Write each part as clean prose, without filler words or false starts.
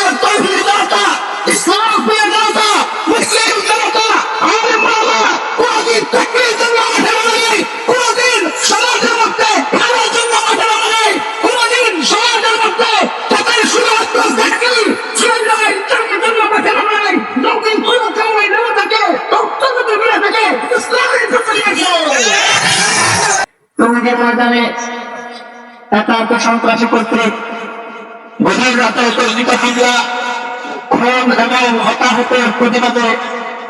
বাংলার তৌহিদি জনতা, ইসলাম প্রিয় জনতা, মুসলিম জনতা, আলেম ওলামা কোনদিন চাকরির জন্য মাঠে নামেনি, কোনদিন সমাজের মধ্যে ভালোর জন্য মাঠে নামেনি, কোনদিন সমাজের মধ্যে তাদের শুধুমাত্র চাকরি চাকরির জন্য মাঠে নামেনি। যখন কোনো কামাই নেওয়া থাকে তত্ত্বগত করে থাকে ইসলামের জন্য তৌহিদের ময়দানে এত সন্ত্রাসী কর্তৃক গভীর রাতে তসবিহ হামলা, খুন এবং হতাহতের প্রতিবাদে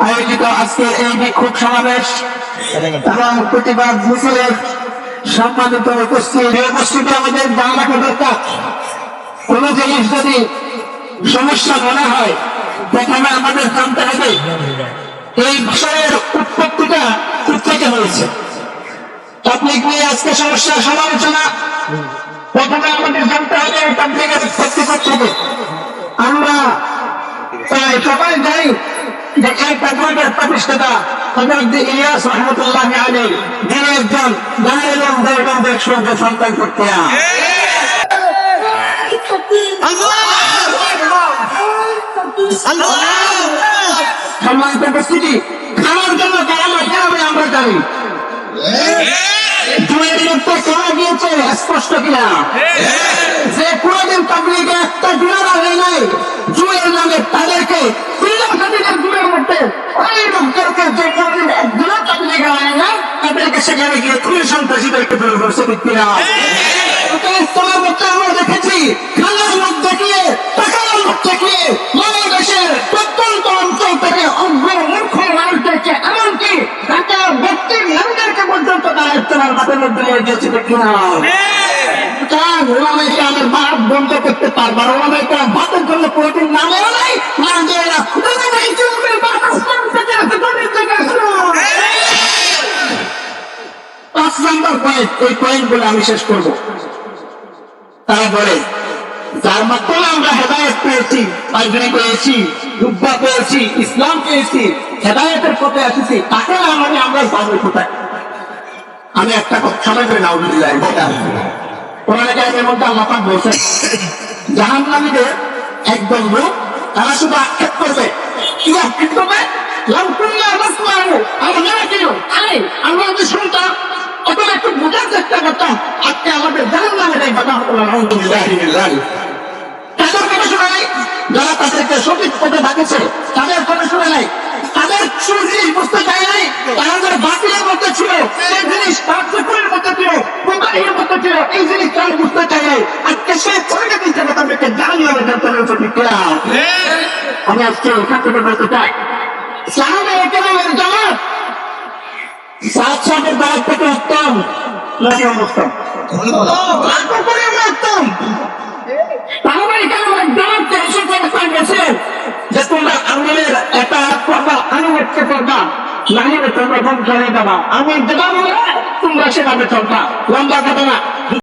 আয়োজিত আজকের এই বিক্ষোভ সমাবেশ এবং প্রতিবাদ মিছিলের সম্মানিত উপস্থিতি আমাদের বাংলাকে দরকার। কোন জিনিস যদি সমস্যা মনে হয় প্রথমে আমাদের জানতে হবে এই বিষয়ের উৎপত্তিটা কোথেকে হয়েছে। তাবলীগ নিয়ে আজকে সমস্যার সমালোচনা, প্রথমে আমাদের জানতে হবে তাবলীগের উৎপত্তি কোথেকে। আমরা সবাই জানি যে এই তাবলীগের প্রতিষ্ঠাতা হযরত ইলিয়াস রাহমাতুল্লাহ আলাইহি যিনি একজন দাঁড়িয়ে সূর্য সন্তান করতেন। সম্মানিত উপস্থিতি, খাওয়ার জন্য আমরা জানি গিয়েছে স্পষ্ট কিনা যে কোনদিন তাবলীগে একটা গুনাহ হয় নাই জুয়ের নামে তাদেরকে গুণের মধ্যে অনেক লোকদেরকে যে কোনদিন একদিনও তাবলীগে হয় না তাদেরকে সেখানে গিয়ে খুবই সন্ত্রাসীদেরকে তৈরি করছে কিনা। ইসলামের মধ্যে আমরা দেখেছি খানার মধ্যে গিয়ে টাকার মধ্যে গিয়ে বাংলাদেশের প্রত্যন্ত অঞ্চল থেকে অজ্ঞ মূর্খ মানুষদেরকে এমনকি ঢাকা ব্যক্তির নামদেরকে পর্যন্ত তারা ইফতারের হাতের মধ্যে নিয়ে গিয়েছে কিনা। ওলামায়ে কেরামের ভাত বন্ধ করতে পারবে আর ওলামায়ে কেরাম ভাতের জন্য প্রয়োজন নামেও নাই না যায় না। পাঁচ নাম্বার পয়েন্ট, এই পয়েন্ট বলে আমি শেষ করবো। তারা বলে যার মাধ্যমে আমরা হেদায়েত পেয়েছি, পাইজনি পেয়েছি, দুব্বা পেয়েছি, ইসলাম পেয়েছি, হেদায়েতের পথে আসেছি, তাকে আমরা পাবো কোথায়? আমি একটা কথা সবাই করে নাউজুবিল্লাহ কোরআনে কারিমের মধ্যে আল্লাহ পাক বলছেন জাহান্নামীদের একদল লোক তারা শুধু আক্ষেপ করবে। কি আক্ষেপ করবে? আমরা যদি শুনতাম অথবা একটু বোঝার চেষ্টা করতাম আজকে আমাদের জাহান্নামের এই কথা হতো। আলহামদুলিল্লাহ তাদের কথা শুনে নাই, যারা তাদেরকে সঠিক পথে ডাকেছে তাদের কথা শুনে নাই, তাদের জিনিস বুঝতে চায় নাই, তাদের বাতিলের মধ্যে ছিল সেই জিনিস, তার চুপুরের মধ্যে ছিল, কোম্পানির মধ্যে ছিল, এই জিনিস তারা বুঝতে চায় নাই। আজকে সে ছেলেকে দিচ্ছে না তাদেরকে জাহান্নামের আমি আজকে এখান থেকে বলতে চাই সাহাবায়ে কেরামের জামাত সাত সাহেবের দাঁড় থেকে উত্তম নাকি অনুত্তম? উত্তম। সাহাবায়ে কেরামের জামাতকে এসে গেছিলেন যে তোমরা আঙ্গুলের একটা হাত করবা, আঙুলকে করবা, নাহলে তোমরা বন্ধ করে দেবা। আমি যেটা বলে তোমরা সেভাবে চলবা। লম্বা ঘটনা।